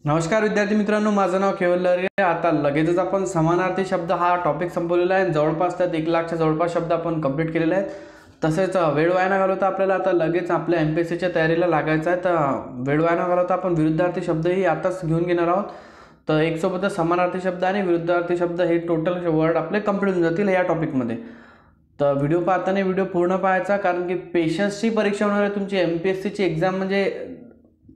नमस्कार विद्यार्थी मित्रांनो, माझं नाव केवल लहरी आहे. आता लगेचच आपण समानार्थी शब्द हा टॉपिक संपवलेला आहे. जवळपास त्यात 1,00,000च्या जवळपास शब्द आपण कंप्लीट केलेले आहेत. तसेच वेळ वाया न घालवता आपल्याला आता लगेच आपल्या MPSCच्या तयारीला लागायचं आहे. तर वेळ वाया न घालवता आपण विरुद्धार्थी शब्दही आताच घेऊन घेणार आहोत. तर एक सोबतच समानार्थी शब्द आणि विरुद्धार्थी शब्द हे टोटल वर्ड आपले कंप्लीट होऊन जातील या टॉपिकमध्ये. तर व्हिडिओ पाहताना व्हिडिओ पूर्ण पाहायचा, कारण की पेशन्सची परीक्षा होणार आहे तुमची. MPSCची एक्झाम म्हणजे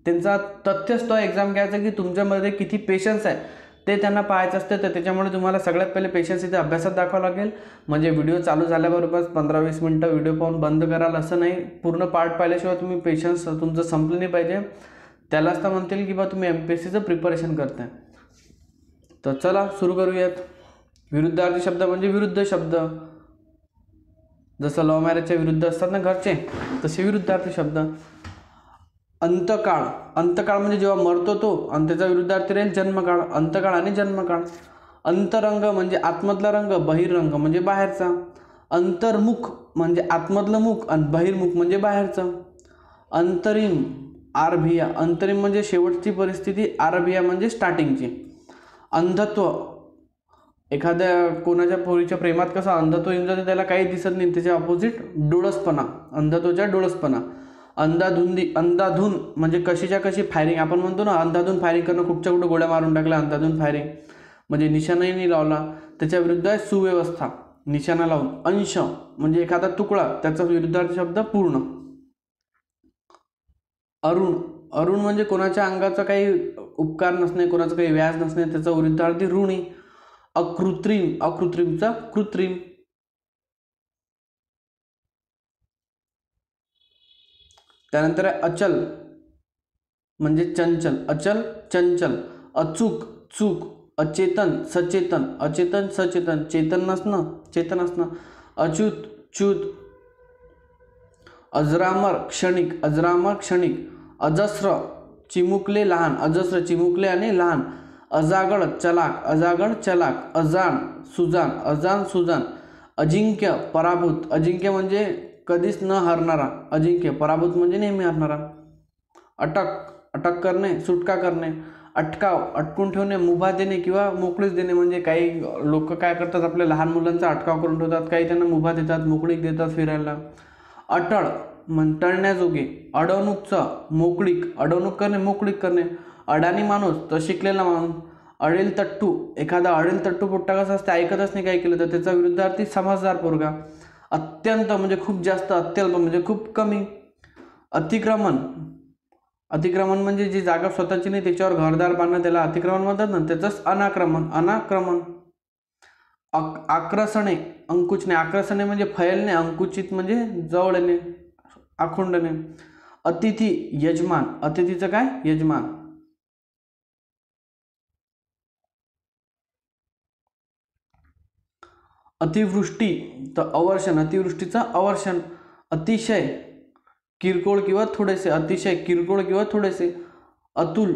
त्यांचा तथ्यस्थ एक्झाम घ्यायचा की तुमच्यामध्ये किती पेशन्स आहे ते त्यांना पाहायचं असते. तर त्याच्यामुळे तुम्हाला सगळ्यात पहिले पेशन्स इथे अभ्यासात दाखवावं लागेल. म्हणजे व्हिडिओ चालू झाल्याबरोबर 15-20 मिनटं व्हिडिओ पाहून बंद कराल असं नाही. पूर्ण पार्ट पाहिल्याशिवाय तुम्ही पेशन्स तुमचं संपलं नाही पाहिजे. त्यालाच तर म्हणतील की बा तुम्ही MPSCचं प्रिपरेशन करताय. तर चला सुरू करूयात. विरुद्धार्थी शब्द म्हणजे विरुद्ध शब्द. जसं लव्ह मॅरेजच्या विरुद्ध असतात ना घरचे, तसे विरुद्धार्थी शब्द. अंतकाळ, अंतकाळ म्हणजे जेव्हा मरतो तो, आणि त्याचा विरुद्धार्थी राहील जन्मकाळ. अंतकाळ आणि जन्मकाळ. अंतरंग म्हणजे आतमधला रंग, बहिरंग म्हणजे बाहेरचा. अंतर्मुख म्हणजे आतमधलं मुख आणि बहिर्मुख म्हणजे बाहेरचं. अंतरिम, आरभिया. अंतरिम म्हणजे शेवटची परिस्थिती, आरभिया म्हणजे स्टार्टिंगची. अंधत्व, एखाद्या कोणाच्या पोरीच्या प्रेमात कसं अंधत्व येऊन जाते, त्याला काही दिसत नाही, त्याच्या अपोजिट डोळसपणा, अंधत्वाच्या डोळसपणा. अंधाधुंदी, अंधाधुन म्हणजे कशीच्या कशी फायरिंग. आपण म्हणतो ना अंधाधुन फायरिंग करणं, कुठच्या कुठं गोळ्या मारून टाकल्या, अंधाधुन फायरिंग म्हणजे निशाणाही नाही लावला. त्याच्या विरुद्ध आहे सुव्यवस्था, निशाणा लावून. अंश म्हणजे एखादा तुकडा, त्याचा विरुद्धार्थी शब्द पूर्ण. अरुण, अरुण म्हणजे कोणाच्या अंगाचा काही उपकार नसणे, कोणाचं काही व्याज नसणे, त्याचा विरुद्धार्थी ऋणी. अकृत्रिम, अकृत्रिमचा कृत्रिम. त्यानंतर आहे अचल म्हणजे चंचल. अचल चंचल. अचूक, चूक. अचेतन सचेतन. अचेतन सचेतन, चेतन नसणं, चेतन असणं. अच्युत च्युत. अजरामर क्षणिक, अजरामर क्षणिक. अजस्र चिमुकले लहान, अजस्र चिमुकले आणि लहान. अजागड चलाक, अजागड चलाक. अजान सुजान, अजान सुजान. अजिंक्य पराभूत, अजिंक्य म्हणजे कधीच न हरणारा, अजिंक्य. पराभूत म्हणजे नेहमी हरणारा. अटक, अटक करणे, सुटका करणे. अटकाव, अटकून ठेवणे, मुभा देणे किंवा मोकळीक देणे. म्हणजे काही लोक काय करतात, आपल्या लहान मुलांचा अटकाव करून ठेवतात, काही त्यांना मुभा देतात, मोकळीक देतात फिरायला. अटळ टळण्याजोगे. अडवणूकचं मोकळीक, अडवणूक करणे, मोकळीक करणे. अडाणी माणूस तर शिकलेला माणूस. अडेल तट्टू, एखादा अडेल तट्टू पोट्टा कसा असते, ऐकतच नाही काही केलं तर, त्याचा विरुद्धार्थी समजदार पोरगा. अत्यंत म्हणजे खूप जास्त, अत्यल्प म्हणजे खूप कमी. अतिक्रमण, अतिक्रमण म्हणजे जी जागा स्वतःची नाही त्याच्यावर घरदार बांधणं, त्याला अतिक्रमण म्हणतात ना, त्याचंच अनाक्रमण, अनाक्रमण. आक्रसणे, अंकुचणे. आक्रसणे म्हणजे फैलणे, अंकुचित म्हणजे जवळणे, आखुंडणे. अतिथी यजमान, अतिथीचं काय यजमान. अतिवृष्टी तर अवर्षण, अतिवृष्टीचं अवर्षण. अतिशय किरकोळ किंवा थोडेसे, अतिशय किरकोळ किंवा थोडेसे. अतुल,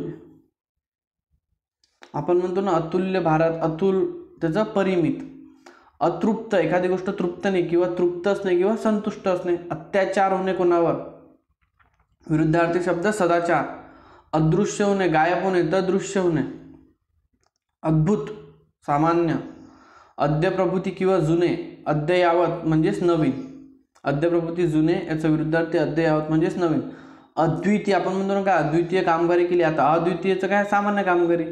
आपण म्हणतो ना अतुल्य भारत, अतुल त्याचं परिमित. अतृप्त, एखादी गोष्ट तृप्त नाही किंवा तृप्त असणे किंवा संतुष्ट असणे. अत्याचार होणे कोणावर, विरुद्धार्थी शब्द सदाचार. अदृश्य होणे, गायब होणे, तदृश्य होणे. अद्भुत, सामान्य. अद्यप्रभूती किंवा जुने, अद्ययावत म्हणजेच नवीन. अद्यप्रभूती जुने, याचा विरुद्धार्थी अद्ययावत म्हणजेच नवीन. अद्वितीय, आपण म्हणतो ना काय अद्वितीय कामगिरी केली, आता अद्वितीयचं काय सामान्य कामगिरी.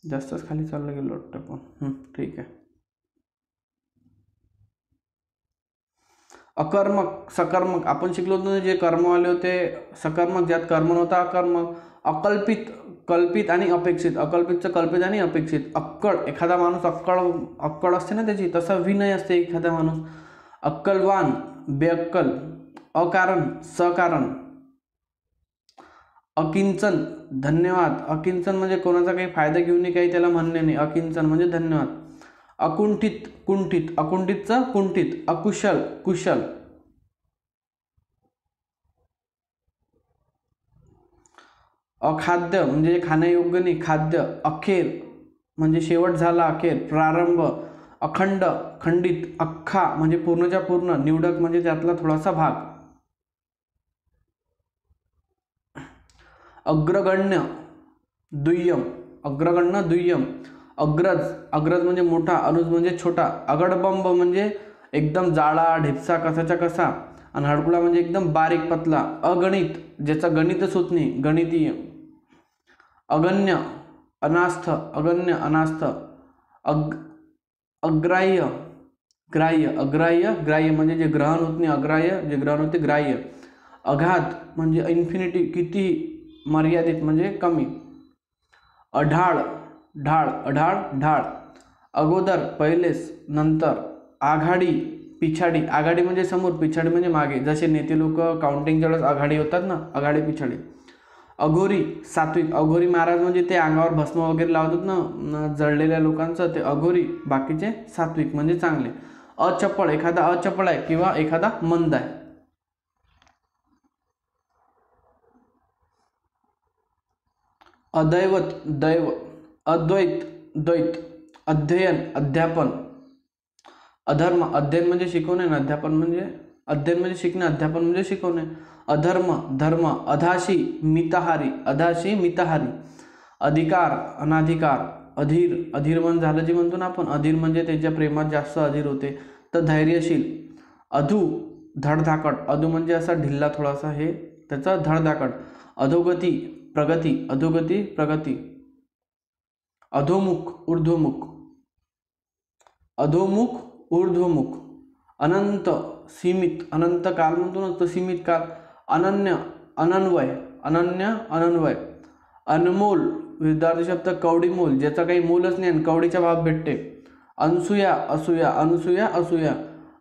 जास्तच खाली चाललं गेलं वाटतं पण ठीक आहे. अकर्मक, सकर्मक. आपण शिकलो होतो जे कर्मवाले होते सकर्मक, ज्यात कर्म नव्हता अकर्मक. अकल्पित, कल्पित आणि अपेक्षित. अकल्पितचं कल्पित आणि अपेक्षित. अक्कड, एखादा माणूस अक्कड, अक्कड असते ना त्याची, तसा विनय असते एखादा माणूस. अक्कलवान, बेअक्कल. अकारण, सकारण. अकिंचन, धन्यवाद. अकिंचन म्हणजे कोणाचा काही फायदा घेऊन नाही, काही त्याला म्हणणे नाही, अकिंचन म्हणजे धन्यवाद. अकुंठित, कुंठित. अकुंठितचं कुंठित. अकुशल, कुशल. अखाद्य म्हणजे खाण्यायोग्य नाही, खाद्य. अखेर म्हणजे शेवट झाला, अखेर, प्रारंभ. अखंड, खंडित. अख्खा म्हणजे पूर्णच्या पूर्ण. निवडक म्हणजे त्यातला थोडासा भाग. अग्रगण्य दुय्यम, अग्रगण्य दुय्यम. अग्रज, अग्रज म्हणजे मोठा, अनुज म्हणजे छोटा. अगडबंब म्हणजे एकदम जाडा ढिपसा कसाच्या कसा, आणि हडकुळा म्हणजे एकदम बारीक पतला. अगणित, ज्याचा गणितच होत नाही, गणितीय. अगण्य, अनास्थ, अगण्य अनास्थ. अग्राह्य, ग्राह्य, अग्राह्य ग्राह्य म्हणजे जे ग्रहण होत नाही, अग्राह्य जे ग्रहण होते ग्राह्य. अघात म्हणजे इन्फिनिटी, किती, मर्यादित म्हणजे कमी. अढाळ, ढाळ, अढाळ ढाळ. अगोदर पहिलेच, नंतर. आघाडी, पिछाडी, आघाडी म्हणजे समोर, पिछाडी म्हणजे मागे. जसे नेते लोक काउंटिंगच्या वेळेस आघाडी होतात ना, आघाडी पिछाडी. अघोरी, सात्विक, अघोरी महाराज म्हणजे ते अंगावर भस्म वगैरे लावतात ना जळलेल्या लोकांचं, ते अघोरी. बाकीचे सात्विक म्हणजे चांगले. अचपळ, एखादा अचपळ आहे किंवा एखादा मंद आहे. अदैवत, दैव. अद्वैत, द्वैत. अध्ययन, अध्यापन. अधर्म, अध्ययन म्हणजे शिकवणे, अध्यापन म्हणजे अध्ययन म्हणजे शिकणे, अध्यापन म्हणजे शिकवणे. अधर्म, धर्म. अधाशी, मिताहारी, अधाशी मिताहारी. अधिकार, अनाधिकार. अधीर, अधीर मन झालं जे म्हणतो ना आपण, अधीर म्हणजे त्याच्या प्रेमात जास्त अधीर होते. तर धैर्यशील. अधू, धडधाकट, अधू म्हणजे असा ढिल्ला थोडासा, हे त्याचा धडधाकट. अधोगती, प्रगती, अधोगती प्रगती. अधोमुख, ऊर्ध्वमुख. अधोमुख, ऊर्ध्वमुख. अनंत, सीमित, अनंत काल म्हणतो ना, तो सीमित काल. अनन्य, अनन्वय, अनन्य अनन्वय. अनमोल, विरुद्धार्थी शब्द कवडीमोल, ज्याचा काही मोलच नाही आणि कवडीचा भाव भेटते. अनसूया, असूया, अनसूया असूया.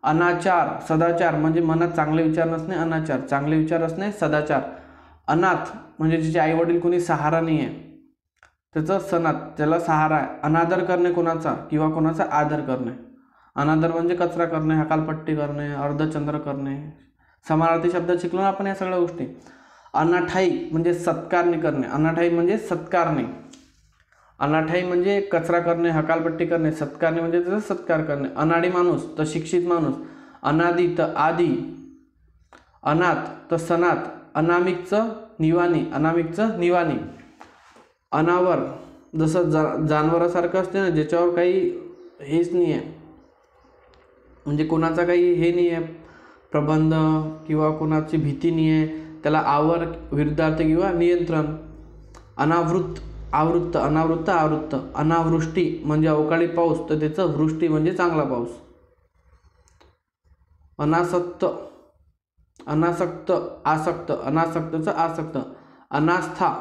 अनाचार, सदाचार म्हणजे मनात चांगले विचार नसणे, अनाचार. चांगले विचार असणे, सदाचार. अनाथ म्हणजे ज्याचे आई वडील कोणी सहारा नाही आहे, त्याचं सनात, त्याला सहारा आहे. अनादर करणे कोणाचा किंवा कोणाचा आदर करणे. अनादर म्हणजे कचरा करणे, हकालपट्टी करणे, अर्धचंद्र करणे. समानार्थी शब्द शिकलो ना आपण या सगळ्या गोष्टी. अनाठाई म्हणजे सत्कारणे करणे, अनाठाई म्हणजे सत्कारणे. अनाठाई म्हणजे कचरा करणे, हकालपट्टी करणे. सत्कारणे म्हणजे त्याचा सत्कार करणे. अनाडी माणूस तर शिक्षित माणूस. अनादी तर आदी. अनाथ तर सनात. अनामिकचं निवानी, अनामिकचं निवानी. अनावर, जसं जानवरासारखं असते ना, ज्याच्यावर काही हेच नाही आहे, म्हणजे कोणाचा काही हे नाही आहे, प्रबंध किंवा कोणाची भीती नाही आहे, त्याला आवर, विरुद्धार्थ किंवा नियंत्रण. अनावृत्त, आवृत्त, अनावृत्त आवृत्त. अनावृष्टी म्हणजे अवकाळी पाऊस, तर त्याचं वृष्टी म्हणजे चांगला पाऊस. अनासक्त, अनासक्त, आसक्त, अनासक्तचं आसक्त. अनास्था,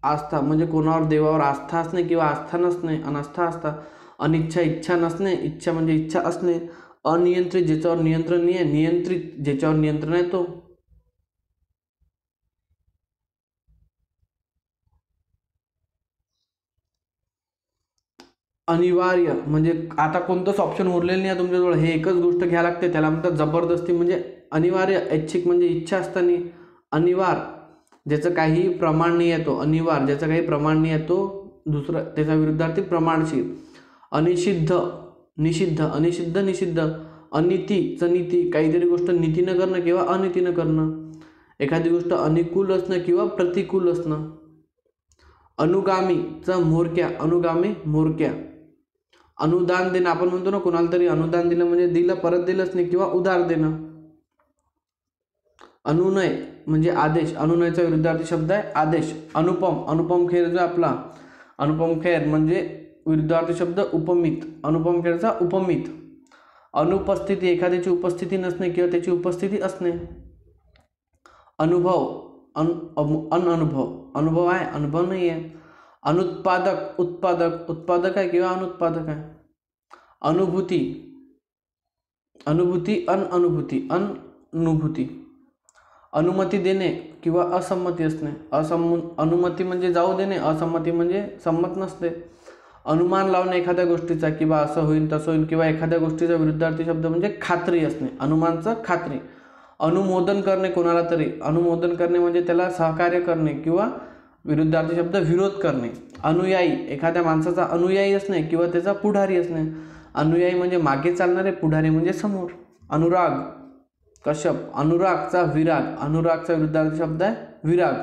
आस्था म्हणजे कोणावर, देवावर आस्था असणे किंवा आस्था नसणे, अनास्था आस्था. अनिच्छा, इच्छा नसणे, इच्छा म्हणजे इच्छा असणे. अनियंत्रित, ज्याच्यावर नियंत्रण नाही आहे, नियंत्रित, ज्याच्यावर नियंत्रण आहे तो. अनिवार्य म्हणजे आता कोणतंच ऑप्शन उरलेलं नाही आहे तुमच्याजवळ, हे एकच गोष्ट घ्यायला लागते, त्याला म्हणतात जबरदस्ती. म्हणजे अनिवार्य, ऐच्छिक म्हणजे इच्छा असताना. अनिवार्य, ज्याचं काही प्रमाण नाही आहे तो. अनिवार्य, ज्याचं काही प्रमाण नाही आहे तो. दुसरं त्याच्या विरुद्धार्थी प्रमाणशील. अनिषिद्ध, निषिद्ध, अनिषिद्ध निषिद्ध. अनितीचं नीती, काहीतरी गोष्ट नीतीनं करणं किंवा अनितीनं करणं. एखादी गोष्ट अनुकूल असणं किंवा प्रतिकूल असणं. अनुगामीचं म्होरक्या, अनुगामी म्होरक्या. अनुदान देणं, आपण म्हणतो ना कोणाला तरी अनुदान दिलं म्हणजे दिलं, परत दिलंच नाही किंवा उधार देणं. अनुनय म्हणजे आदेश, अनुनयचा विरुद्धार्थी शब्द आहे आदेश. अनुपम, अनुपम खेर जो आपला, अनुपम खेर म्हणजे विरुद्धार्थी शब्द उपमित, अनुपम खेरचा उपमित. अनुपस्थिती, एखाद्याची उपस्थिती नसणे किंवा त्याची उपस्थिती असणे. अनुभव, अनुभव, अनुभव आहे, अनुभव नाही आहे. अनुत्पादक, उत्पादक, उत्पादक आहे किंवा अनुत्पादक आहे. अनुभूती, अनुभूती, अनुभूती, अनुभूती. अनुमती देणे किंवा असंमती असणे. अनुमती म्हणजे जाऊ देणे, असंमती म्हणजे संमत नसते. अनुमान लावणे एखाद्या गोष्टीचा, किंवा असं होईल तसं होईल, किंवा एखाद्या गोष्टीचा विरुद्धार्थी शब्द म्हणजे खात्री असणे, अनुमानचं खात्री. अनुमोदन करणे कोणाला तरी, अनुमोदन करणे म्हणजे त्याला सहकार्य करणे किंवा विरुद्धार्थी शब्द विरोध करणे. अनुयायी, एखाद्या माणसाचा अनुयायी असणे किंवा त्याचा पुढारी असणे. अनुयायी म्हणजे मागे चालणारे, पुढारी म्हणजे समोर. अनुराग, कश्यप. अनुरागचा विराग, अनुरागचा विरुद्धार्थी शब्द आहे विराग.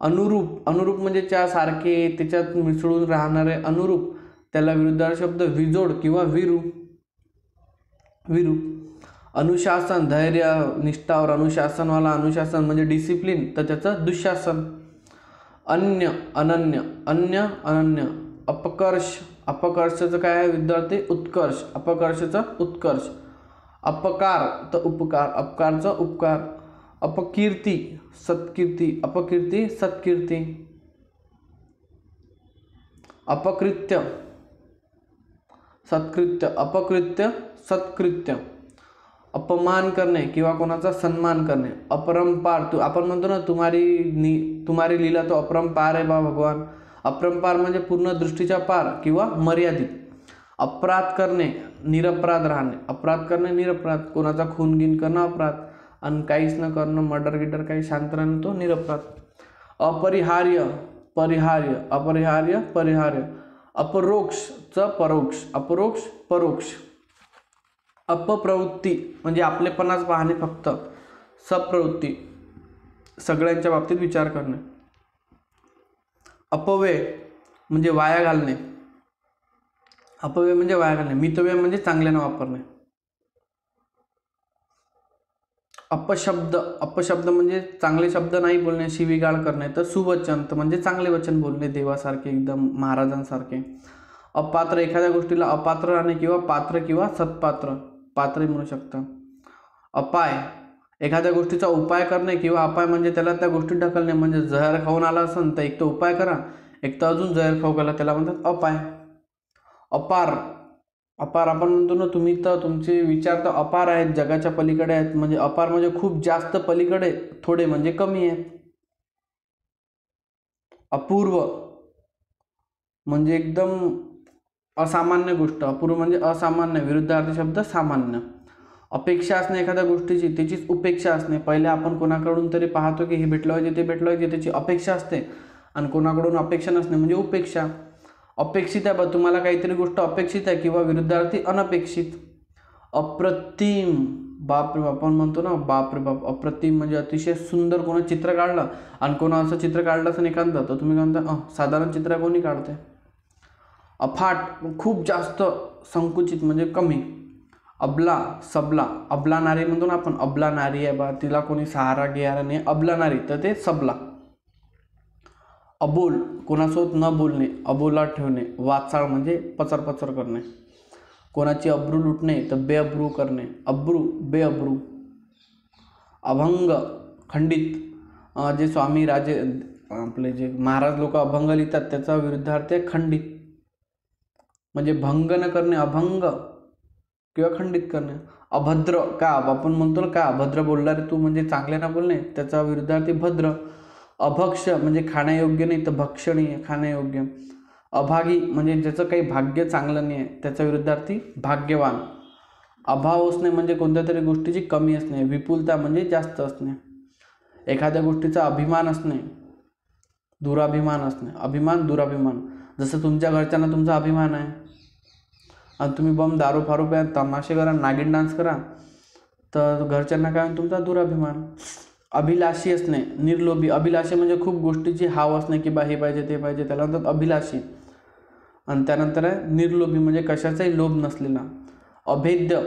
अनुरूप, अनुरूप म्हणजे च्या सारखे, त्याच्यात मिसळून राहणारे अनुरूप, त्याला विरुद्धार्थी शब्द विजोड किंवा विरूप. अनुशासन, धैर्य निष्ठावर अनुशासनवाला, अनुशासन म्हणजे डिसिप्लिन, तर त्याचं दुःशासन. अन्य, अनन्य, अन्य, अनन्य. अपकर्ष, अपकर्षचं काय आहे विद्यार्थी? उत्कर्ष, अपकर्षचं उत्कर्ष. अपकार तर उपकार, अपकारचा उपकार. अपकीर्ती, सत्कीर्ती, अपकीर्ती सत्कीर्ती. अपकृत्य, सत्कृत्य, अपकृत्य सत्कृत्य. अपमान करणे किंवा कोणाचा सन्मान करणे. अपरंपार, आपण म्हणतो ना तुम्हारी लीला तो अपरंपार आहे बा भगवान. अपरंपार म्हणजे पूर्ण दृष्टीच्या पार किंवा मर्यादित. अपराध करणे, निरपराध राहणे. अपराध करणे, निरपराध. कोणाचा खून गिन करणं अपराध, आणि काहीच न करणं, मर्डर गिटर काही शांत राहणं तो निरपराध. अपरिहार्य, परिहार्य, अपरिहार्य, परिहार्य. अपरोक्षचं परोक्ष, अपरोक्ष परोक्ष. अपप्रवृत्ती म्हणजे आपलेपणाच पाहणे फक्त. सप्रवृत्ती, सगळ्यांच्या बाबतीत विचार करणे. अपव्यय म्हणजे वाया घालणे. अपव्यय म्हणजे वाया घालणे. मितव्यय म्हणजे चांगल्यानं वापरणे. अपशब्द, अपशब्द म्हणजे चांगले शब्द नाही बोलणे, शिवीगाळ करणे. तर सुवचन तर म्हणजे चांगले वचन बोलणे, देवासारखे, एकदम महाराजांसारखे. अपात्र, एखाद्या गोष्टीला अपात्र राहणे किंवा पात्र किंवा सत्पात्र, पात्रही म्हणू शकता. अपाय, एखाद्या गोष्टीचा उपाय करणे किंवा अपाय म्हणजे त्याला त्या गोष्टीत ढकलणे. म्हणजे जहर खाऊन आला असेल तर एक तर उपाय करा, एक तर अजून जहर खाऊ घाला, त्याला म्हणतात अपाय. अपार, अपार आपण म्हणतो ना, तुम्ही तर तुमचे विचार तर अपार आहेत, जगाच्या पलीकडे आहेत. म्हणजे अपार म्हणजे खूप जास्त पलीकडे, थोडे म्हणजे कमी आहेत. अपूर्व म्हणजे एकदम असामान्य गोष्ट. अपूर्व म्हणजे असामान्य, विरुद्धार्थी शब्द सामान्य. अपेक्षा असणे एखाद्या गोष्टीची, त्याचीच उपेक्षा असणे. पहिले आपण कोणाकडून तरी पाहतो की हे भेटलं पाहिजे, ते भेटलं पाहिजे, त्याची अपेक्षा असते, आणि कोणाकडून अपेक्षा नसणे म्हणजे उपेक्षा. अपेक्षित आहे, तुम्हाला काहीतरी गोष्ट अपेक्षित आहे किंवा विरुद्धार्थी अनपेक्षित. अप्रतिम, बाप रे बाप, आपण म्हणतो ना बाप रे बाप. अप्रतिम म्हणजे अतिशय सुंदर. कोणा चित्र काढलं आणि कोणा असं चित्र काढलं असं एखादं, तर तुम्ही काय म्हणता, साधारण चित्र कोणी काढते. अफाट, खूप जास्त. संकुचित म्हणजे कमी. अबला, सबला, अबला नारी म्हणतो ना आपण, अबला नारी आहे बा, तिला कोणी सहारा घ्यायला नाही, अबला नारी, तर ते सबला. अबोल, कोणासोबत न बोलणे, अबोला ठेवणे. वाचाळ म्हणजे पचर पचर करणे. कोणाची अब्रू लुटणे तर बेअब्रू करणे. अब्रू, बेअब्रू. अभंग, खंडित. जे स्वामी राजे आपले जे महाराज लोक अभंग लिहितात त्याचा विरुद्धार्थ आहे खंडित, म्हणजे भंग न करणे, अभंग किंवा खंडित करणे. अभद्र, का आपण म्हणतो का अभद्र बोलला रे तू, म्हणजे चांगले ना बोलणे, त्याचा विरुद्धार्थी भद्र. अभक्ष म्हणजे खाण्यायोग्य नाही तर भक्षणीय, खाण्यायोग्य. अभागी म्हणजे ज्याचं काही भाग्य चांगलं नाही आहे, त्याचा विरुद्धार्थी भाग्यवान. अभाव असणे म्हणजे कोणत्या तरी गोष्टीची कमी असणे. विपुलता म्हणजे जास्त असणे. एखाद्या गोष्टीचा अभिमान असणे, दुराभिमान असणे. अभिमान, दुराभिमान. जसं तुमच्या घरच्यांना तुमचा अभिमान आहे आणि तुम्ही बम दारू फारू प्या, तमाशे करा, नागिन डान्स करा, तर घरच्यांना काय, तुमचा दुराभिमान. अभिलाषी असणे, निर्लोभी. अभिलाषी म्हणजे खूप गोष्टीची हाव असणे की बा हे पाहिजे ते पाहिजे, त्याला म्हणतात अभिलाषी. आणि त्यानंतर आहे निर्लोभी म्हणजे कशाचाही लोभ नसलेला. अभेद्य,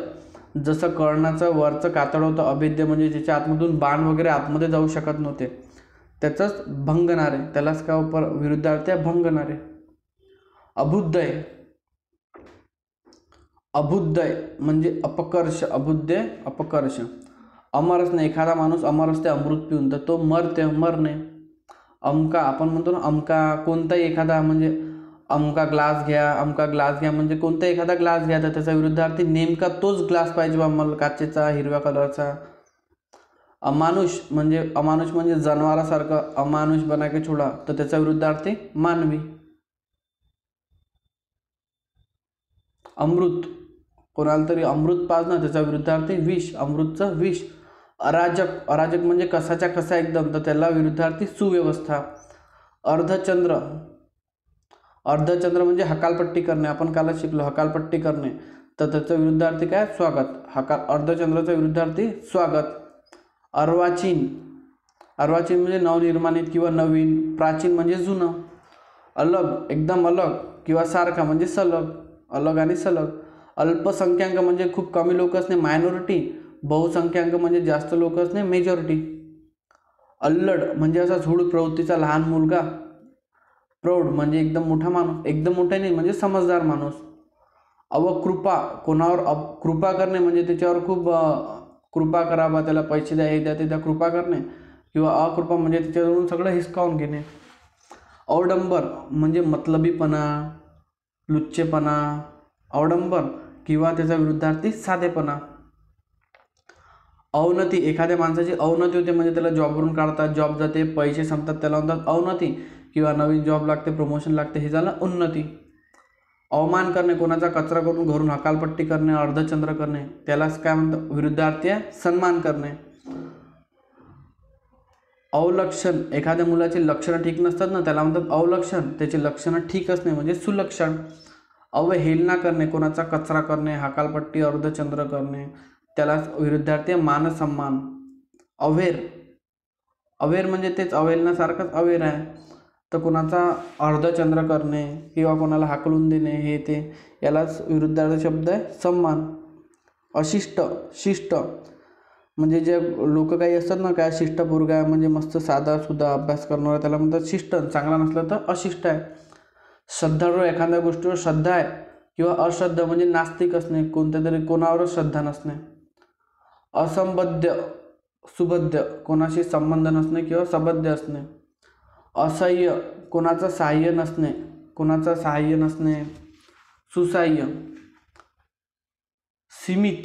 जसं कर्णाचं वरचं कातड होतं, अभेद्य म्हणजे ज्याच्या आतमधून बाण वगैरे आतमध्ये जाऊ शकत नव्हते, त्याचंच भंगणारे, त्यालाच काय विरुद्धार्थ आहे भंगणारे. अबुद्धय, अबुद्धय म्हणजे अपकर्ष, अबुद्धय अपकर्ष. अमर असणे, एखादा माणूस अमर असते अमृत पिऊन, तर तो मरते, मरणे. अमका, आपण म्हणतो ना अमका, कोणताही एखादा म्हणजे अमका ग्लास घ्या, अमका ग्लास घ्या म्हणजे कोणता एखादा ग्लास घ्या, तर त्याचा विरुद्धार्थी नेमका तोच ग्लास पाहिजे बा मला, काचेचा, हिरव्या कलरचा. अमानुष म्हणजे जनावरासारखं, अमानुष बना के छोडा, तर त्याचा विरुद्धार्थी मानवी. अमृत, कोणाला तरी अमृत पाजणं, त्याचा विरुद्धार्थी विष, अमृतचं विष. अराजक, अराजक म्हणजे कसाच्या कसा एकदम, तर त्याला विरुद्धार्थी सुव्यवस्था. अर्धचंद्र, अर्धचंद्र म्हणजे हकालपट्टी करणे, आपण कालच शिकलो हकालपट्टी करणे, तर त्याचं विरुद्धार्थी काय, स्वागत. अर्धचंद्राचा विरुद्धार्थी स्वागत. अर्वाचीन, अर्वाचीन म्हणजे नवनिर्माणित किंवा नवीन. प्राचीन म्हणजे जुनं. अलग एकदम अलग किंवा सारखा म्हणजे सलग. अलग आणि सलग. अल्पसंख्याक म्हणजे खूप कमी लोक असणे मायनॉरिटी. बहुसंख्याक म्हणजे जास्त लोक असणे मेजॉरिटी. अल्लड म्हणजे असा झूड प्रवृत्तीचा लहान मुलगा. प्रौढ म्हणजे एकदम मोठा माणूस. एकदम मोठा नाही म्हणजे समजदार माणूस. अवकृपा कोणावर कृपा करणे म्हणजे त्याच्यावर खूप कृपा करावा, त्याला पैसे द्या, हे द्या, ते द्या, कृपा करणे. किंवा अकृपा म्हणजे त्याच्यावरून सगळं हिसकावून घेणे. अवडंबर म्हणजे मतलबीपणा, लुच्चेपणा. अवडंबर किंवा त्याचा विरुद्धार्थी साधेपणा. अवनती एखाद्या माणसाची अवनती होते म्हणजे त्याला जॉबवरून काढतात, जॉब जाते, पैसे संपतात, त्याला म्हणतात अवनती. किंवा नवीन जॉब लागते, प्रमोशन लागते, हे झालं उन्नती. अवमान करणे कोणाचा कचरा करून घरून हकालपट्टी करणे, अर्धचंद्र करणे, त्यालाच काय म्हणतात विरुद्धार्थी आहे सन्मान करणे. अवलक्षण एखाद्या मुलाची लक्षणं ठीक नसतात ना, त्याला म्हणतात अवलक्षण. त्याची लक्षणं ठीक असणे म्हणजे सुलक्षण. अवहेलना करणे कोणाचा कचरा करणे, हकालपट्टी, अर्धचंद्र करणे, त्यालाच विरुद्धार्थी मानसन्मान. अवेर अवेर म्हणजे तेच अवहेलनासारखंच अवेर आहे. तर कोणाचा अर्धचंद्र करणे किंवा कोणाला हाकलून देणे, हे ते, यालाच विरुद्धार्थ शब्द आहे सन्मान. अशिष्ट शिष्ट म्हणजे जे लोक काही असतात ना, काय शिष्ट पोरगा आहे म्हणजे मस्त साधा सुद्धा अभ्यास करणारा, त्याला म्हणतात शिष्ट. चांगला नसलं तर अशिष्ट आहे. श्रद्धाळू एखाद्या गोष्टीवर श्रद्धा आहे किंवा अश्रद्धा म्हणजे नास्तिक असणे, कोणत्या तरी कोणावरच श्रद्धा नसणे. असंबद्ध सुबद्ध कोणाशी संबंध नसणे किंवा सबद्ध असणे. असह्य कोणाचं सहाय्य नसणे, कोणाचं सहाय्य नसणे. सुसहाय्य. सीमित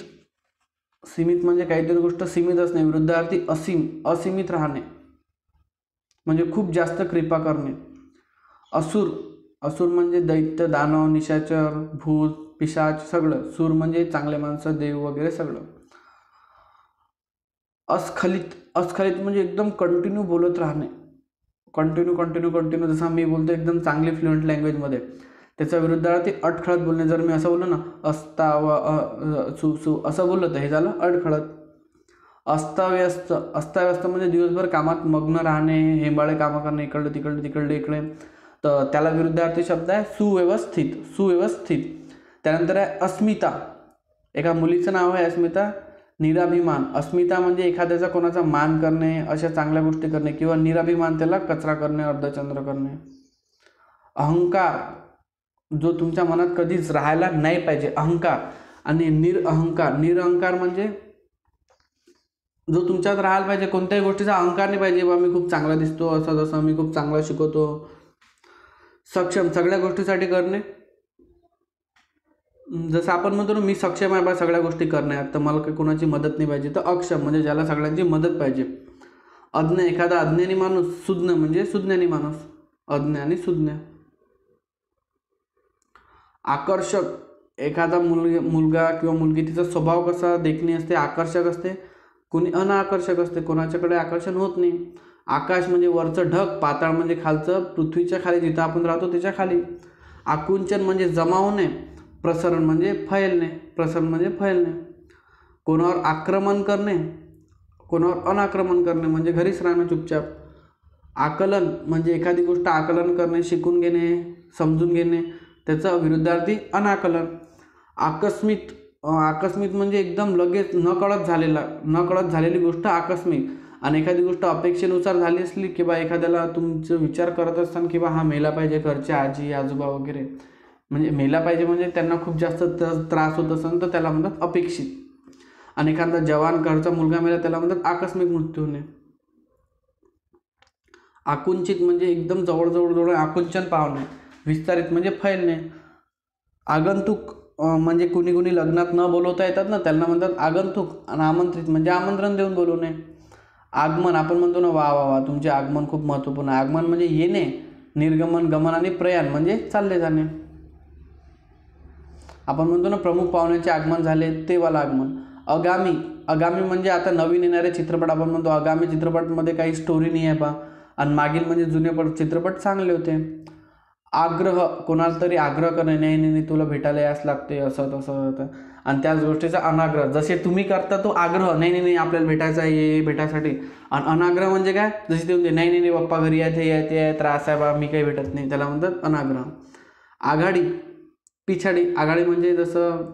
सीमित म्हणजे काहीतरी गोष्ट सीमित असणे, विरुद्धार्थी असीम असीमित राहणे म्हणजे खूप जास्त कृपा करणे. असुर असुर म्हणजे दैत्य, दानव, निशाचर, भूत, पिशाच सगळं. सूर म्हणजे चांगले माणसं, देव वगैरे सगळं. अस्खलित अस्खलित म्हणजे एकदम कंटिन्यू बोलत राहणे. कंटिन्यू कंटिन्यू कंटिन्यू जसं मी बोलतो एकदम चांगली फ्लुएंट लँग्वेजमध्ये. त्याच्या विरुद्धार्थी अटखळत बोलणे. जर मी असं बोललो ना सु सु असं बोललो तर हे झालं अडखळत. अस्ताव्यस्त अस्ताव्यस्त म्हणजे दिवसभर कामात मग्न राहणे, हेंबाळे कामं करणे, इकडलं तिकडलं तिकडले इकडे, तर त्याला विरुद्धार्थी शब्द आहे सुव्यवस्थित. सुव्यवस्थित. त्यानंतर आहे अस्मिता. एका मुलीचं नाव आहे अस्मिता. निराभिमान. अस्मिता म्हणजे एखाद्याचा कोणाचा मान करणे, अशा चांगल्या गोष्टी करणे, किंवा निराभिमान त्याला कचरा करणे, अर्धचंद्र करणे. अहंकार जो तुमच्या मनात कधीच राहायला नाही पाहिजे, अहंकार. आणि निरअहंकार. निरअहंकार म्हणजे जो तुमच्यात राहायला पाहिजे, कोणत्याही गोष्टीचा अहंकार नाही पाहिजे, बा मी खूप चांगला दिसतो, असं तसं, मी खूप चांगला शिकवतो. सक्षम सगळ्या गोष्टीसाठी करणे. जसं आपण म्हणतो ना मी सक्षम आहे बा सगळ्या गोष्टी करण्यात, तर मला काही कोणाची मदत नाही पाहिजे. तर अक्षम म्हणजे ज्याला सगळ्यांची मदत पाहिजे. अज्ञ एखादा अज्ञानी माणूस. सुज्ञ म्हणजे सुज्ञानी माणूस. अज्ञ आणि सुज्ञ. आकर्षक एखादा मुलगा किंवा मुलगी, तिचा स्वभाव कसा देखणी असते, आकर्षक असते, कोणी अनाकर्षक असते, कोणाच्याकडे आकर्षण होत नाही. आकाश म्हणजे वरचं ढग, पाताळ म्हणजे खालचं, पृथ्वीच्या खाली जिथं आपण राहतो त्याच्या खाली. आकुंचन म्हणजे जमावणे, प्रसरण म्हणजे फैलणे. प्रसरण म्हणजे फैलणे. कोणावर आक्रमण करणे, कोणावर अनाक्रमण करणे म्हणजे घरीच राहणं चुपचाप. आकलन म्हणजे एखादी गोष्ट आकलन करणे, शिकून घेणे, समजून घेणे, त्याचा विरुद्धार्थी अनाकलन. आकस्मिक आकस्मिक म्हणजे एकदम लगेच नकळत झालेली गोष्ट आकस्मिक. आणि एखादी गोष्ट अपेक्षेनुसार झाली असली किंवा एखाद्याला तुमचं विचार करत असताना किंवा हा मेला पाहिजे, घरचे आजी आजोबा वगैरे, म्हणजे मेला पाहिजे म्हणजे त्यांना खूप जास्त त्रास होत असेल तर त्याला म्हणतात अपेक्षित. आणि एखादा जवान घरचा मुलगा मेला त्याला म्हणतात आकस्मिक मृत्यू होणे. आकुंचित म्हणजे एकदम जवळ आकुंचन पावणे. विस्तारित म्हणजे फैलणे. आगंतुक म्हणजे कुणी लग्नात न बोलवता येतात ना, त्यांना म्हणतात आगंतुक. आणि आमंत्रित म्हणजे आमंत्रण देऊन बोलवणे. आगमन आपण म्हणतो ना वा वा वा तुमचे आगमन खूप महत्त्वपूर्ण आहे. आगमन म्हणजे येणे. निर्गमन, गमन आणि प्रयाण म्हणजे चालले जाणे. आपण म्हणतो ना प्रमुख पाहुण्याचे आगमन झाले, ते वाला आगमन. आगामी आगामी म्हणजे आता नवीन येणारे चित्रपट. आपण म्हणतो आगामी चित्रपटमध्ये काही स्टोरी नाही आहे बा, आणि मागील म्हणजे जुने चित्रपट चांगले होते. आग्रह कोणाला तरी आग्रह करणे, नाही नाही तुला भेटायला यास लागते, असं तसं. आणि त्याच गोष्टीचा अनाग्रह. जसे तुम्ही करता तो आग्रह, नाही नाही नाही आपल्याला भेटायचं आहे हे भेटायसाठी, आणि अनाग्रह म्हणजे काय, जसे ते म्हणते नाही नाही नाही बाप्पा घरी आहे, ते आहे ते आहे, त्रास आहे बा, मी काही भेटत नाही, त्याला म्हणतात अनाग्रह. आघाडी पिछाडी, आघाडी म्हणजे जसं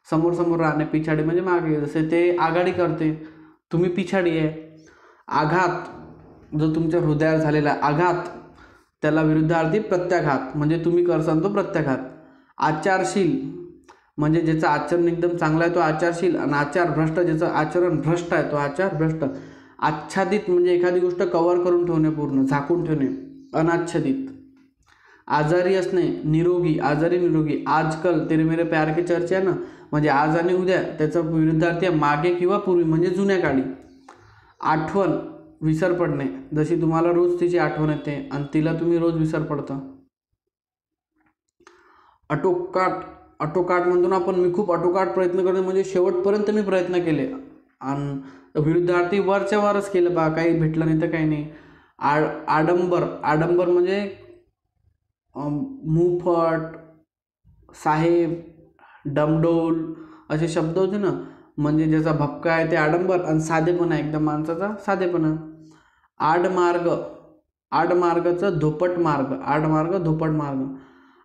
समोर समोर राहणे, पिछाडी म्हणजे मागे, जसे ते आघाडी करते, तुम्ही पिछाडी आहे. आघात, जो तुमच्या हृदयावर झालेला आघात त्याला विरुद्धार्थी प्रत्याघात, म्हणजे तुम्ही करसान तो प्रत्याघात. आचारशील म्हणजे ज्याचं आचरण एकदम चांगलं आहे तो आचारशील, आणि आचार भ्रष्ट, ज्याचं आचरण भ्रष्ट आहे तो आचार भ्रष्ट. आच्छादित म्हणजे एखादी गोष्ट कव्हर करून ठेवणे, पूर्ण झाकून ठेवणे, अनाच्छादित. आजारी असणे, निरोगी, आजारी निरोगी. आजकाल तेरे मेरे प्यार की चर्चा आहे ना, म्हणजे आज आणि उद्या, त्याचा विरुद्धार्थी मागे किंवा पूर्वी म्हणजे जुन्या काळी. आठवण, विसर पडणे, जशी तुम्हाला रोज तिची आठवण येते आणि तिला तुम्ही रोज विसर पडता. आटोकाट, आटोकाट म्हणतो ना आपण, मी खूप आटोकाट प्रयत्न करते, म्हणजे शेवटपर्यंत मी प्रयत्न केले आणि विरुद्धार्थी वरच्या वरच केलं बा, काही भेटलं नाही तर काही नाही. आडंबर, आडंबर म्हणजे मुफट, साहेब, डमडोल असे शब्द होते ना, म्हणजे ज्याचा भपका आहे ते आडंबर, आणि साधेपणा एकदम माणसाचा साधेपणा. आडमार्ग, आडमार्गाचं धोपट मार्ग, आडमार्ग धोपट मार्ग.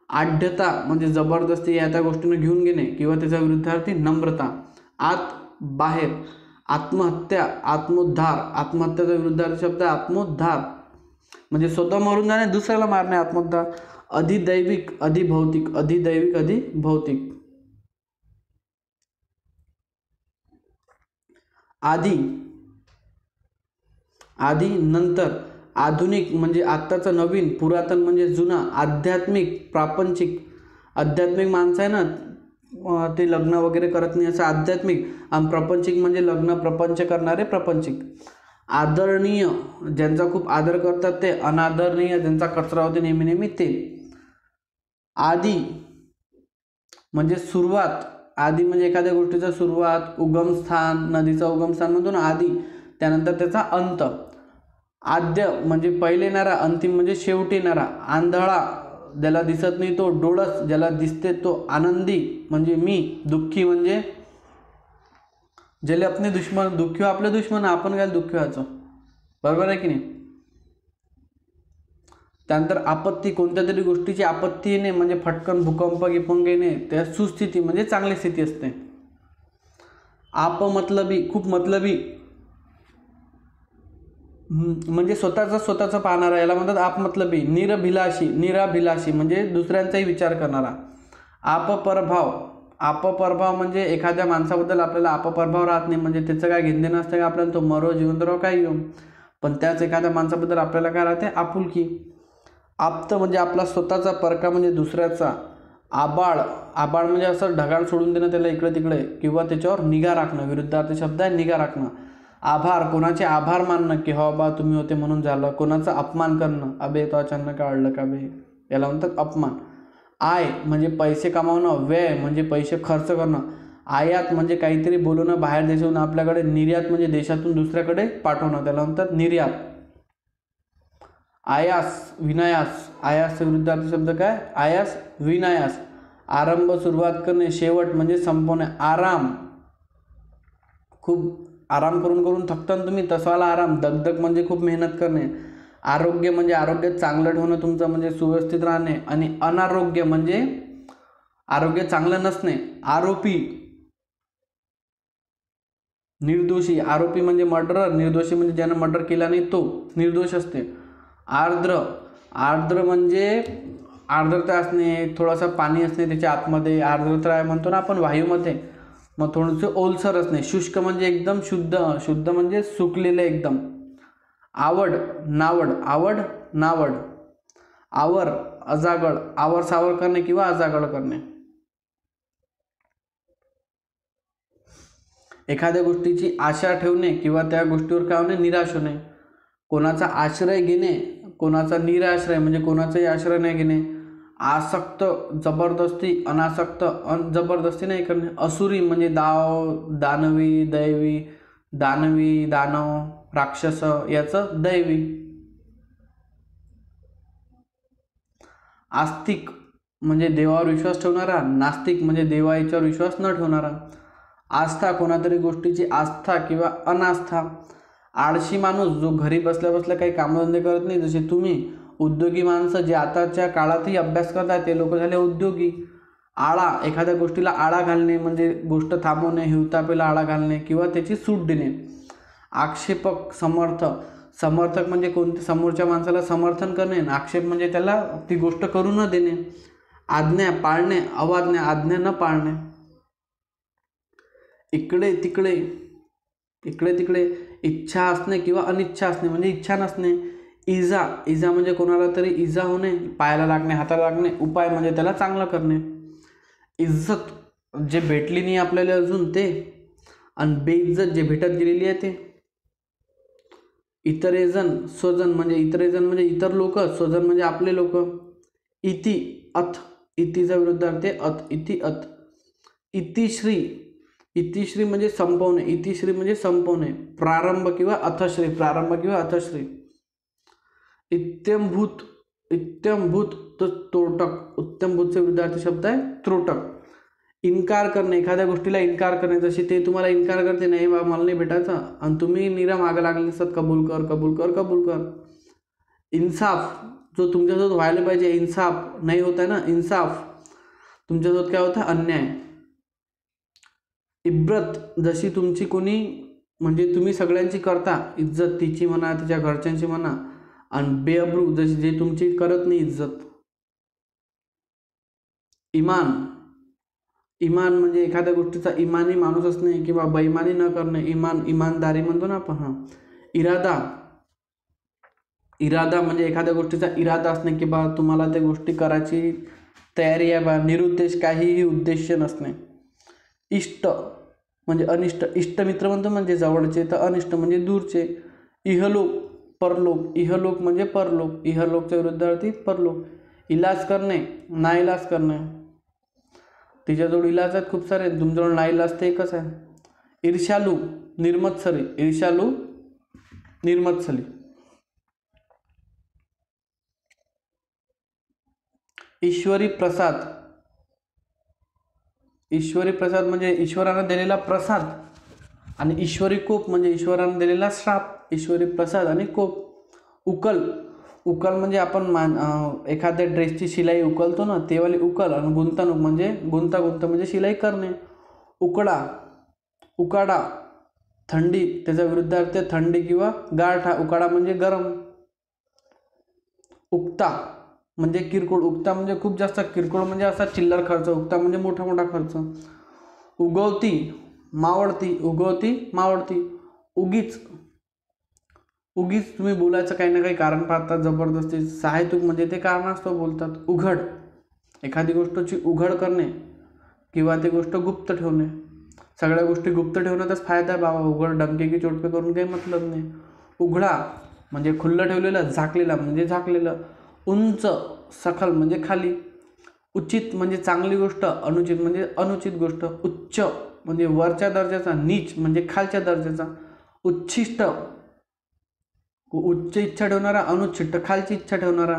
आढ्यता म्हणजे जबरदस्ती या त्या गोष्टीनं घेऊन घेणे किंवा त्याच्या विरुद्धार्थी नम्रता. आत बाहेर. आत्महत्या, आत्मोद्धार, आत्महत्याचा विरुद्धार्थी शब्द आत्मोद्धार, म्हणजे स्वतः मरून जाणे, दुसऱ्याला मारणे, आत्मोद्धार. अधिदैविक, अधिभौतिक, अधिदैविक, अधिभौतिक. आधी, आधी नंतर. आधुनिक म्हणजे आत्ताचं नवीन, पुरातन म्हणजे जुना. आध्यात्मिक, प्रापंचिक, आध्यात्मिक माणसं आहे ना ते लग्न वगैरे करत नाही असं आध्यात्मिक, आणि प्रापंचिक म्हणजे लग्न प्रपंच करणारे प्रापंचिक. आदरणीय, ज्यांचा खूप आदर करतात ते. अनादरणीय, ज्यांचा कचरा होते नेहमी नेहमी ते. आदी म्हणजे सुरुवात, आदी म्हणजे एखाद्या गोष्टीचा सुरुवात, उगमस्थान, नदीचा उगमस्थान म्हणतो ना आदी, त्यानंतर त्याचा अंत. आद्य म्हणजे पहिले येणारा, अंतिम म्हणजे शेवटी येणारा. आंधळा, ज्याला दिसत नाही तो. डोळस, ज्याला दिसते तो. आनंदी म्हणजे मी. दुःखी म्हणजे ज्याला आपले दुश्मन, दुःखी आपले दुश्मन, आपण काय दुःखी व्हायचं, बरोबर आहे की नाही. त्यानंतर आपत्ती, कोणत्या तरी गोष्टीची आपत्ती येणे म्हणजे फटकन भूकंप गिपंग येणे, त्या सुस्थिती म्हणजे चांगली स्थिती असते. आपमतलबी, खूप मतलबी म्हणजे स्वतःचं पाहणारा, याला म्हणतात आपमतलबी. निरभिलाषी, निराभिलाषी म्हणजे दुसऱ्यांचाही विचार करणारा. आपपरभाव, आपपरभाव म्हणजे एखाद्या माणसाबद्दल आपल्याला आपपरभाव राहत नाही, म्हणजे त्याचं काय घेणं देणं असतं का आपल्याला, तो मरो जिवंत राहो काय येऊ, पण त्याच एखाद्या माणसाबद्दल आपल्याला काय राहते, आपुलकी. आप्त म्हणजे आपला स्वतःचा, परका म्हणजे दुसऱ्याचा. आबाळ, आबाळ म्हणजे असं ढगाळ सोडून देणं त्याला इकडे तिकडे, किंवा त्याच्यावर निगा राखणं, विरुद्धार्थी शब्द आहे निगा राखणं. आभार, कोणाचे आभार मानणं की हो बा तुम्ही होते म्हणून झालं. कोणाचा अपमान करणं, अबे तो अचानक काढलं का बे, याला म्हणतात अपमान. आय म्हणजे पैसे कमावणं. व्यय म्हणजे पैसे खर्च करणं. आयात म्हणजे काहीतरी बोलवणं बाहेर देशातून आपल्याकडे. निर्यात म्हणजे देशातून दुसऱ्याकडे पाठवणं, त्याला म्हणतात निर्यात. आयास, विनायास, आयासचा विरुद्धार्थी शब्द काय, आयास, विनायास. आरंभ, सुरुवात करणे. शेवट म्हणजे संपवणे. आराम, खूप आराम करून करून थकता तुम्ही, तसाला आराम. दगदग म्हणजे खूप मेहनत करणे. आरोग्य म्हणजे आरोग्य चांगलं ठेवणं तुमचं, म्हणजे सुव्यवस्थित राहणे. आणि अनारोग्य म्हणजे आरोग्य चांगलं नसणे. आरोपी, निर्दोषी. आरोपी म्हणजे मर्डरर, निर्दोषी म्हणजे ज्यानं मर्डर केला नाही तो निर्दोष असते. आर्द्र, आर्द्र म्हणजे आर्द्रता असणे, थोडासा पाणी असणे त्याच्या आतमध्ये, आर्द्रता आहे म्हणतो ना आपण वायूमध्ये, मग थोडंसं ओलसर असणे. शुष्क म्हणजे एकदम शुद्ध, शुद्ध म्हणजे सुकलेलं एकदम. आवड, नावड, आवड, नावड. आवर, अजागळ, आवर सावर करणे किंवा अजागळ करणे. एखाद्या गोष्टीची आशा ठेवणे किंवा त्या गोष्टीवर काय होणे, निराश होणे. कोणाचा आश्रय घेणे, कोणाचा निराश्रय म्हणजे कोणाचाही आश्रय नाही घेणे. आसक्त, जबरदस्ती, अनासक्त, जबरदस्ती नाही करणे. असुरी म्हणजे दानवी, दैवी, दानवी, दानव, राक्षस, याचं दैवी. आस्तिक, म्हणजे देवावर विश्वास ठेवणारा. नास्तिक म्हणजे देवा याच्यावर विश्वास न ठेवणारा. आस्था कोणातरी गोष्टीची आस्था किंवा अनास्था. आळशी माणूस जो घरी बसल्या बसल्या काही कामधंदे करत नाही, जसे तुम्ही. उद्योगी माणसं जे आताच्या काळातही अभ्यास करतात ते लोक झाले उद्योगी. आळा एखाद्या गोष्टीला आळा घालणे म्हणजे गोष्ट थांबवणे, हिवतापेला आळा घालणे किंवा त्याची सूट देणे. आक्षेपक. समर्थक म्हणजे कोणते समोरच्या माणसाला समर्थन करणे. आक्षेप म्हणजे त्याला ती गोष्ट करू न देणे. आज्ञा पाळणे. अवाज्ञा आज्ञा न पाळणे. इकडे तिकडे. इच्छा असणे किंवा अनिच्छा असणे म्हणजे इच्छा नसणे. इजा म्हणजे कोणाला तरी इजा होणे, पायाला लागणे, हाताला लागणे. उपाय म्हणजे त्याला चांगलं करणे. इज्जत जे भेटली नाही आपल्याला अजून ते, आणि बेइज्जत जे भेटत गेलेली आहे ते. इतरेजन. स्वजन म्हणजे इतर लोक, स्वजन म्हणजे आपले लोक. इति अथ. इतिचा विरुद्धार्थ अथ. इति अथ. इतिश्री म्हणजे संपवणे. प्रारंभ किंवा अथश्री. इत्यंभूत तो त्रोटक. उत्तमभूतचे विरुद्धार्थी शब्द आहे त्रोटक. इन्कार करणे. एखाद्या गोष्टीला इन्कार करणे, जशी ते तुम्हाला इन्कार करते, नाही बा मला नाही भेटायचं, आणि तुम्ही मागं लागले असतात, कबूल कर. इन्साफ. जो तुमच्यासोबत व्हायला पाहिजे, इन्साफ नाही होत आहे ना. इन्साफ तुमच्यासोबत काय होतं, अन्याय. इब्रत. जशी तुमची कोणी म्हणजे तुम्ही सगळ्यांची करता इज्जत, तिची म्हणा तिच्या घरच्यांची म्हणा. आणि बेअब्रू जशी जे तुमची करत नाही इज्जत. इमान म्हणजे एखाद्या गोष्टीचा इमानी माणूस असणे किंवा बेईमानी न करणे. इमानदारी म्हणतो ना आपण. इरादा म्हणजे एखाद्या गोष्टीचा इरादा असणे की बा तुम्हाला त्या गोष्टी करायची तयारी आहे बा. निरुद्देश काहीही उद्देश नसणे. इष्ट म्हणजे अनिष्ट. इष्टमित्र म्हणतो म्हणजे जवळचे, तर अनिष्ट म्हणजे दूरचे. इहलोक म्हणजे परलोक. इहलोकच्या विरुद्धार्थी परलोक. इलाज करणे. नाइलाज करणे. तिच्याजवळ इलाज आहेत खूप सारे, तुमच्याजवळ नाइलाज ते एकच आहे. ईर्ष्यालू. निर्मत्सरी. ईश्वरी प्रसाद म्हणजे ईश्वरानं दिलेला प्रसाद. आणि ईश्वरी कोप म्हणजे ईश्वरानं दिलेला श्राप. ईश्वरी प्रसाद आणि कोप. उकल म्हणजे आपण एखाद्या ड्रेसची शिलाई उकलतो ना, तेवाली उकल. आणि गुंतवणूक म्हणजे गुंतागुंत म्हणजे शिलाई करणे. उकाडा. थंडी, त्याचा विरुद्धार्थ थंडी किंवा गारठा. उकाडा म्हणजे गरम. उक्ता म्हणजे किरकोळ. उक्ता म्हणजे खूप जास्त, किरकोळ म्हणजे असा चिल्लर खर्च. उक्ता म्हणजे मोठा खर्च. उगवती मावळती. उगीच तुम्ही बोलायचं काही ना काही कारण पाहतात जबरदस्ती. साहेतूक म्हणजे ते कारणास्तव बोलतात. उघड. एखादी गोष्टची उघड करणे किंवा ती गोष्ट गुप्त ठेवणे. सगळ्या गोष्टी गुप्त ठेवण्यातच फायदा आहे बाबा. उघड डंके की चोटके करून काही मतलब नाही. उघडा म्हणजे खुल्लं ठेवलेलं. झाकलेला म्हणजे झाकलेलं. उंच. सखल म्हणजे खाली. उचित म्हणजे चांगली गोष्ट. अनुचित म्हणजे अनुचित गोष्ट. उच्च म्हणजे वरच्या दर्जाचा. नीच म्हणजे खालच्या दर्जाचा. उच्छिष्ट उच्च इच्छा ठेवणारा. अनुच्छिष्ट खालची इच्छा ठेवणारा.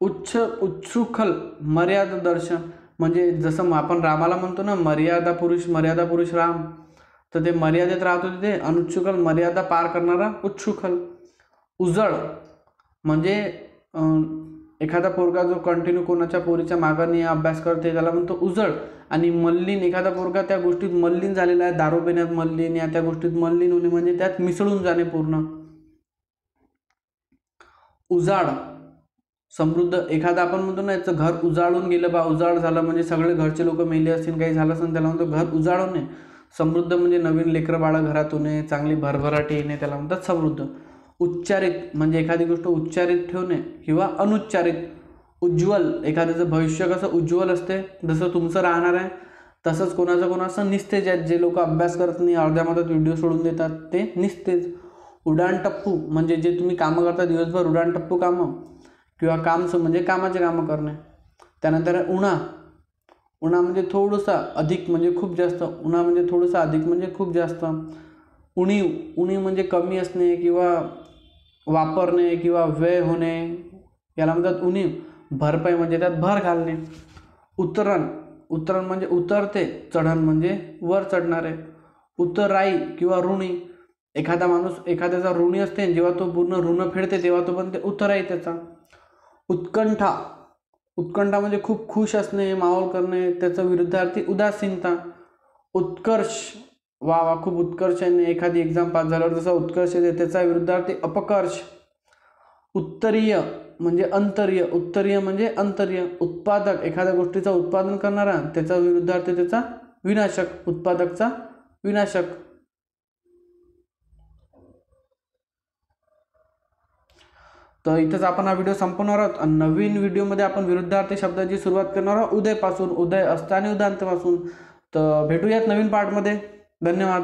उच्छृंखल मर्यादा दर्शन म्हणजे जसं आपण रामाला म्हणतो ना मर्यादा पुरुष राम, तर ते मर्यादेत राहत होते ते. अनुच्छृंखल मर्यादा पार करणारा उच्छृंखल. उजळ म्हणजे एखादा पोरगा जो कंटिन्यू कोणाच्या पोरीच्या मागाने अभ्यास करते त्याला म्हणतो उजळ. आणि मल्लीन एखादा पोरगा त्या गोष्टीत मल्लीन झालेला आहे, दारू पिण्यात मल्लीन, या त्या गोष्टीत मल्लीन होणे म्हणजे त्यात मिसळून जाणे पूर्ण. उजाड. समृद्ध. एखादा आपण म्हणतो ना याचं घर उजाळून गेलं बा, उजाड झालं म्हणजे सगळे घरचे लोक मेले असतील, काही झालं असेल, त्याला म्हणतो घर उजाळवणे. समृद्ध म्हणजे नवीन लेकरं बाळं घरात होणे, चांगली भरभराटी येणे, त्याला म्हणतात समृद्ध. उच्चारित म्हणजे एखादी गोष्ट उच्चारित ठेवणे किंवा अनुच्चारित. उज्ज्वल एखाद्याचं भविष्य कसं उज्ज्वल असते, जसं तुमचं राहणार आहे तसंच कोणाचं निस्तेज आहेत. जे लोक अभ्यास करत नाही, अर्ध्या मधात व्हिडिओ सोडून देतात ते निस्तेज. उडाणटप्पू म्हणजे जे तुम्ही कामं करता दिवसभर, उडाणटप्पू कामं किंवा म्हणजे कामाचे कामं करणे. त्यानंतर उणा म्हणजे थोडंसं, अधिक म्हणजे खूप जास्त. उणा म्हणजे थोडंसं, अधिक म्हणजे खूप जास्त. उणीव म्हणजे कमी असणे किंवा वापरणे किंवा व्यय होणे याला म्हणतात उणीव. भरपाई म्हणजे त्यात भर घालणे. उतरण, उतरण म्हणजे उतरते. चढण म्हणजे वर चढणारे. उतराई किंवा ऋणी, एखादा माणूस एखाद्याचा ऋणी असते, जेव्हा तो पूर्ण ऋण फेडते तेव्हा तो बनते उतराई त्याचा. उत्कंठा, उत्कंठा म्हणजे खूप खुश असणे, माहोल करणे. त्याचा विरुद्धार्थी उदासीनता. उत्कर्ष, वा वा खूप उत्कर्षाने एखादी एक्झाम पास झाल्यावर जसा उत्कर्ष येते त्याचा विरुद्धार्थी अपकर्ष. उत्तरीय म्हणजे अंतरीय, उत्तरीय म्हणजे अंतरीय. उत्पादक, एखाद्या गोष्टीचा उत्पादन करणारा, त्याचा विरुद्धार्थी त्याचा विनाशक, उत्पादकचा विनाशक. तर इथंच आपण हा व्हिडिओ संपवणार आहोत आणि नवीन व्हिडिओमध्ये आपण विरुद्धार्थी शब्दाची सुरुवात करणार आहोत उदयपासून. उदय असता आणि उदांतपासून. तर भेटूयात नवीन पार्टमध्ये. धन्यवाद.